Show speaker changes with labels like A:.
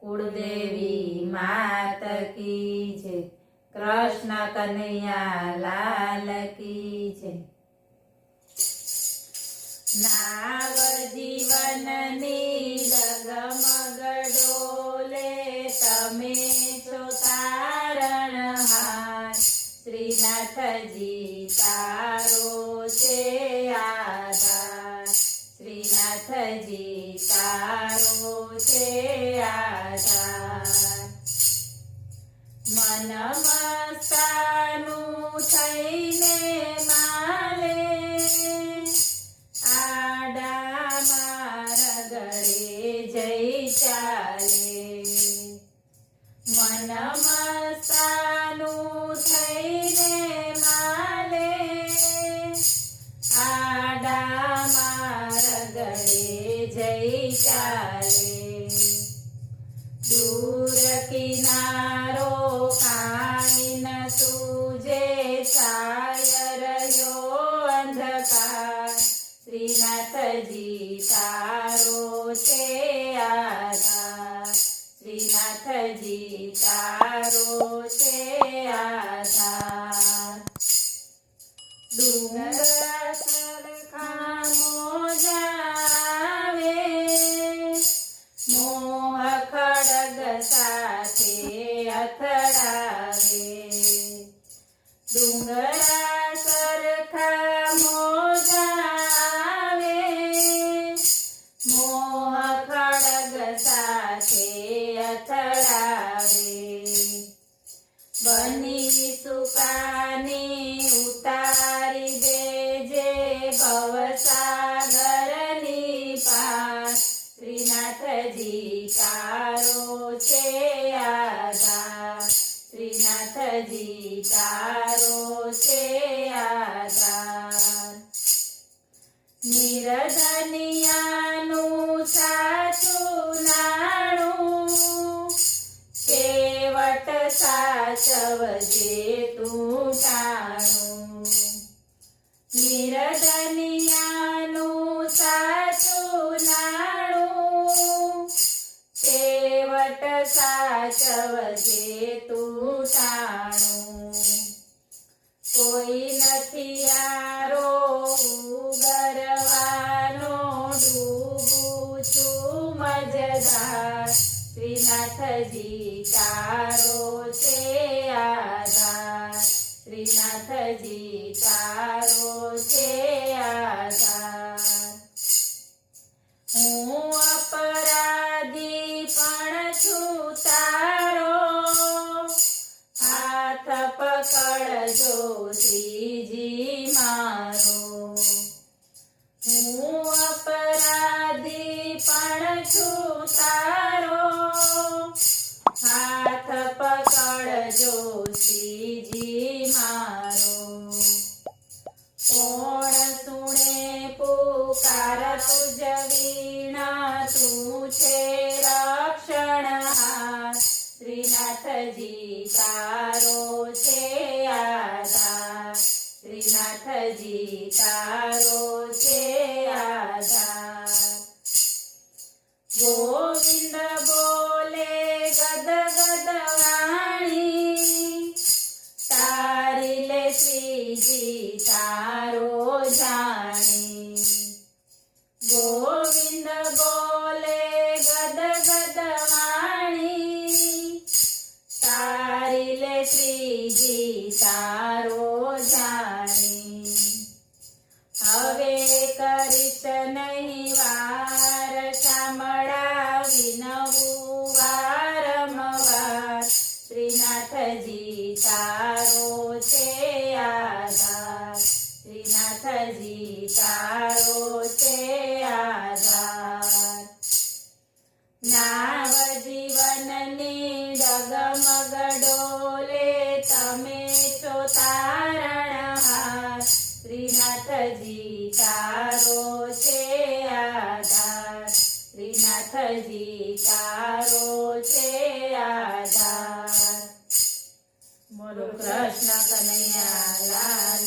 A: कुलदेवी मात की जय। कृष्ण कन्हैया लाल की जय। नाव जीवननी डगमग डोले तमे छो तारणहार। श्रीनाथजी तारो छे आधार। श्रीनाथजी तारो छे आधार। मन मस्तानु थईने माले आडा मारगड़े जय चाले। मन मस्तानु थईने माले आडा मारगड़े जय चाले। दूर किनारो काई न सूझे छाय रह्यो अंधकार। श्रीनाथजी तारो छे आधार। श्रीनाथजी तारो छे आधार। डूंगरा सरखा मोजावे मोह खड़ग साथे અથડાવે। ડુંગરા સરખા મોજાવે મોહ ખડગ સાથે અથડાવે। બની સુકાની ઉતારી દેજે ભવસાગરની પાર। श्रीनाथजी तारो छे आधार। श्रीनाथजी तारो छे आधार। निरधनियानु साचु नाणु केवट साचवजे तू टाणु। निरधनियानु साचु नाणु केवट साचवजे तू टाणु। कोई नथी यारो गरवानो डूबू छू मजदार। श्रीनाथजी तारो छे आधार। श्रीनाथजी तारो छे आधार। हूँ अपराधी पण छू तारो हाथ पकड़जो श्रीजी मारो। हूँ अपराधी पण छू तारो हाथ पकड़जो श्रीजी मारो। कोण सुणे पुकार तुज वीणा तू छे रक्षणहार। श्रीनाथजी तारो छे आधार। श्रीनाथजी तारो छे आधार। गोविंद बोले गद गद वाणी तारी ले श्रीजी तारो जाणी। गोविंद बोले गद गद वाणी तारी ले श्रीजी तारो जाणी। हवे करीश नहीं वार शामळा विनवू वारंवार। श्रीनाथजी तारो छे आधार। श्रीनाथजी तारो छे आधार। नाव जीवननी डगमग डोले तमे छो तारणहार। श्रीनाथजी तारो छे आधार। श्रीनाथजी तारो छे आधार। बोलो कृष्ण कन्हैया लाल